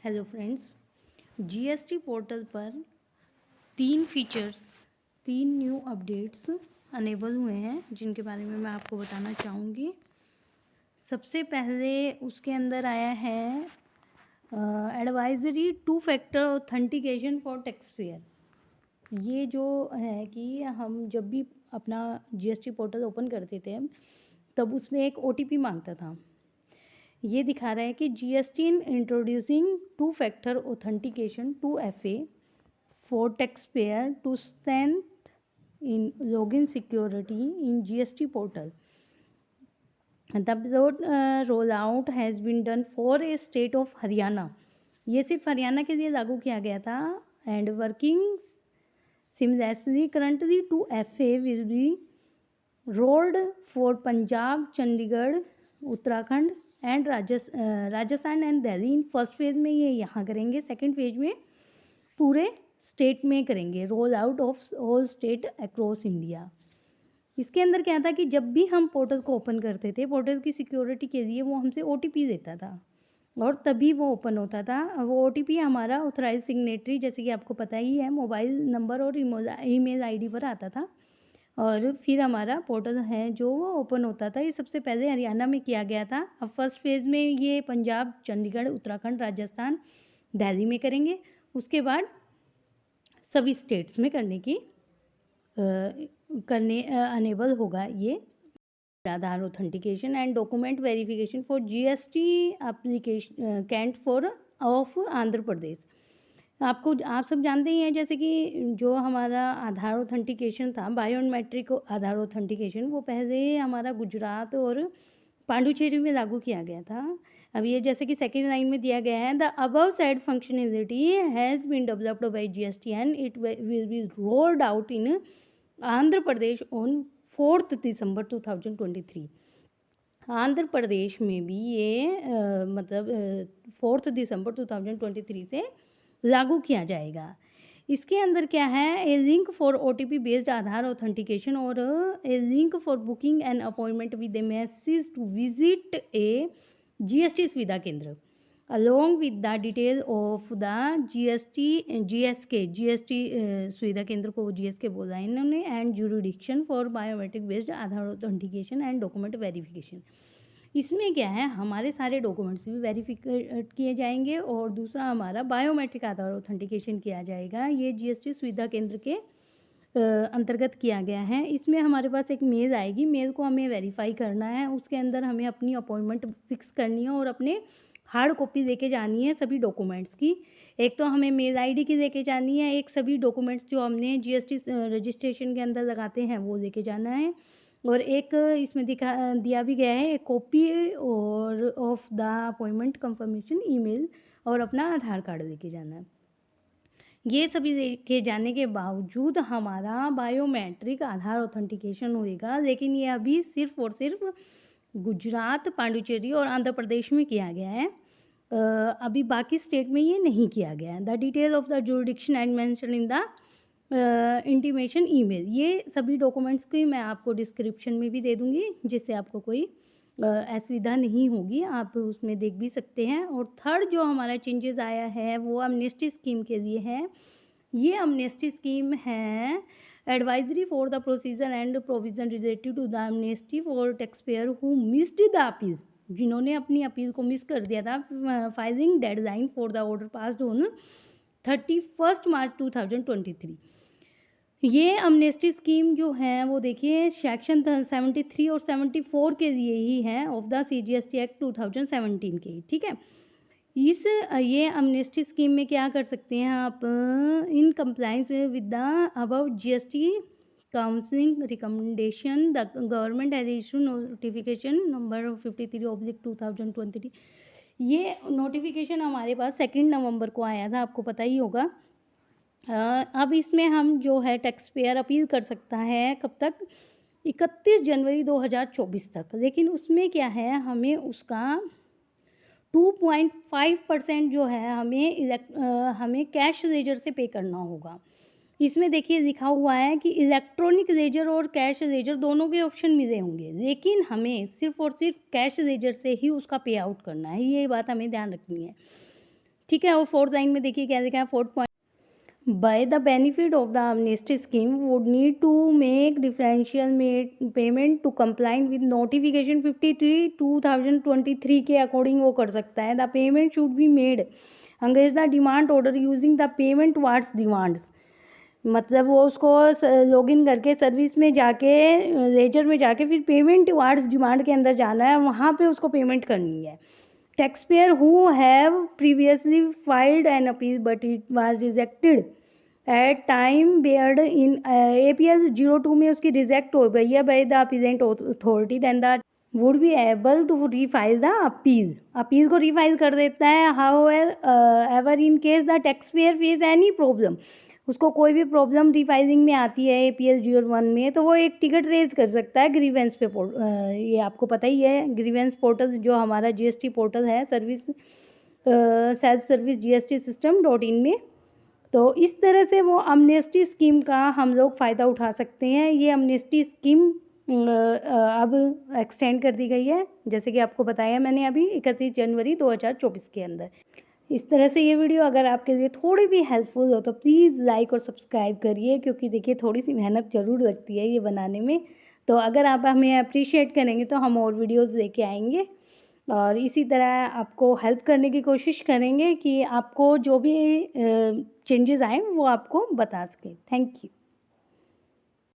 Hello friends, GST portal पर 3 new updates enable हुए हैं जिनके बारे में मैं आपको बताना चाहूँगी। सबसे पहले उसके अंदर आया है advisory 2 factor authentication for taxpayer. ये जो है कि हम जब भी अपना जीएसटी पोर्टल ओपन करते थे तब उसमें एक ओटीपी मांगता था। ये दिखा रहा है कि GST in introducing 2 factor authentication 2FA for tax payer to strengthen login security in GST portal. The roll out has been done for a state of Haryana. ये सिर्फ हरियाणा के लिए लागू किया गया था and working seamlessly currently 2FA will be rolled for Punjab, Chandigarh, Uttarakhand and Rajasthan and Delhi. In first phase में ये यहाँ करेंगे, सेकंड फेज में पूरे स्टेट में करेंगे, roll out of all state across India. इसके अंदर क्या था कि जब भी हम पोर्टल को ओपन करते थे, पोर्टल की सिक्योरिटी के लिए वो हमसे ओटीपी देता था और तभी वो ओपन होता था। वो ओटीपी हमारा ऑथराइज सिग्नेटरी, जैसे कि आपको पता ही है, मोबाइल नंबर और ईमेल आईडी पर आता था और फिर हमारा पोर्टल है जो वो ओपन होता था। ये सबसे पहले हरियाणा में किया गया था। अब फर्स्ट फेज़ में ये पंजाब, चंडीगढ़, उत्तराखंड, राजस्थान, दिल्ली में करेंगे। उसके बाद सभी स्टेट्स में करने अनेबल होगा ये Aadhaar authentication and document verification for GST application cant for of Andhra Pradesh. आप सब जानते ही हैं, जैसे कि जो हमारा आधार ऑथेंटिकेशन था, बायोमेट्रिक आधार ऑथेंटिकेशन, वो पहले हमारा गुजरात और पांडुचेरी में लागू किया गया था। अब ये जैसे कि सेकेंड लाइन में दिया गया है, the above side functionality has been developed by GST and it will be rolled out in Andhra Pradesh on 4 December 2023। Andhra Pradesh में भी ये 4 दिसंबर 2023 से लागू किया जाएगा। इसके अंदर क्या है, a link for OTP based Aadhaar authentication और a link for booking an appointment with a message to visit a GST Suvidha Kendra along with the detail of the GST Suvidha Kendra को जीएसके बोला इन्होंने, and jurisdiction for biometric based Aadhaar authentication and document verification. इसमें क्या है, हमारे सारे documents भी verified किए जाएंगे और दूसरा हमारा बायोमेट्रिक आधार ऑथेंटिकेशन किया जाएगा। ये जीएसटी सुविधा केंद्र के अंतर्गत किया गया है। इसमें हमारे पास एक मेल आएगी, मेल को हमें वेरीफाई करना है, उसके अंदर हमें अपनी अपॉइंटमेंट फिक्स करनी है और अपने हार्ड कॉपी लेके जानी है सभी डॉक्यूमेंट्स की। एक तो हमें मेल आईडी की लेके जानी है, एक सभी डॉक्यूमेंट्स जो हमने जीएसटी रजिस्ट्रेशन के अंदर लगाते हैं वो लेके जाना है, और एक इसमें दिया भी गया है एक कॉपी और of the appointment confirmation email और अपना आधार कार्ड लेके जाना है। ये सभी लेके जाने के बावजूद हमारा बायोमेट्रिक आधार ऑथेंटिकेशन होएगा, लेकिन ये अभी सिर्फ और सिर्फ गुजरात, पांडुचेरी और आंध्र प्रदेश में किया गया है। अभी बाकी स्टेट में ये नहीं किया गया है। The detail of the jurisdiction and mention in the intimation email. ये सभी डॉक्यूमेंट्स की मैं आपको डिस्क्रिप्शन में भी दे दूँगी, जिससे आपको कोई असुविधा नहीं होगी, आप उसमें देख भी सकते हैं। और थर्ड जो हमारा चेंजेस आया है वो अमनेस्टी स्कीम के लिए है। ये अमनेस्टी स्कीम है advisory for the procedure and provision related to the amnesty for tax payer who missed the appeal. जिन्होंने अपनी अपील को मिस कर दिया था, filing deadline for the order passed on 31 March 2023। ये अमनेस्टी स्कीम जो है वो देखिए सेक्शन 73 और 74 के लिए ही है ऑफ द सीजीएसटी एक्ट 2017 के, ठीक है। ये अमनेस्टी स्कीम में क्या कर सकते हैं आप, in compliance with the above GST counselling recommendation, the government has issue notification number 53/2023। ये नोटिफिकेशन हमारे पास 2 नवंबर को आया था, आपको पता ही होगा। अब इसमें हम जो है टैक्स पेयर अपील कर सकता है कब तक, 31 जनवरी 2024 तक। लेकिन उसमें क्या है, हमें उसका 2.5% जो है हमें कैश लेजर से पे करना होगा। इसमें देखिए लिखा हुआ है कि इलेक्ट्रॉनिक लेजर और कैश लेजर दोनों के ऑप्शन मिले होंगे, लेकिन हमें सिर्फ और सिर्फ कैश लेजर से ही उसका पे आउट करना है। ये बात हमें ध्यान रखनी है। ठीक है। और 4th लाइन में देखिए क्या लिखा है, 4th point, by the benefit of the amnesty scheme would need to make differential payment to complying with notification 53/2023 के अकॉर्डिंग वो कर सकता है। The payment should be made against the demand order using the payment towards demands, मतलब वो उसको login करके service में जाके लेजर में जाके फिर पेमेंट वार्ड्स डिमांड के अंदर जाना है, वहाँ पे उसको पेमेंट करनी है। Taxpayer who have previously filed an appeal but it was rejected at time barred in APL 02 में उसकी रिजेक्ट हो गई है by the appellate authority, then the would be able to refile the appeal को refile कर देता है। However in case the taxpayer face any problem, उसको कोई भी प्रॉब्लम रीफाइलिंग में आती है APL 01 में, तो वो एक टिकट रेज कर सकता है ग्रीवेंस पे। ये आपको पता ही है, ग्रीवेंस पोर्टल जो हमारा GST पोर्टल है, service self service GST system.in में। तो इस तरह से वो अमनेस्टी स्कीम का हम लोग फ़ायदा उठा सकते हैं। ये अमनेस्टी स्कीम अब एक्सटेंड कर दी गई है, जैसे कि आपको बताया मैंने अभी 31 जनवरी 2024 के अंदर। इस तरह से ये वीडियो अगर आपके लिए थोड़ी भी हेल्पफुल हो तो प्लीज़ लाइक और सब्सक्राइब करिए, क्योंकि देखिए थोड़ी सी मेहनत ज़रूर लगती है ये बनाने में। तो अगर आप हमें अप्रिशिएट करेंगे तो हम और वीडियोज़ लेके आएंगे और इसी तरह आपको हेल्प करने की कोशिश करेंगे कि आपको जो भी चेंजेस आए वो आपको बता सकें। Thank you.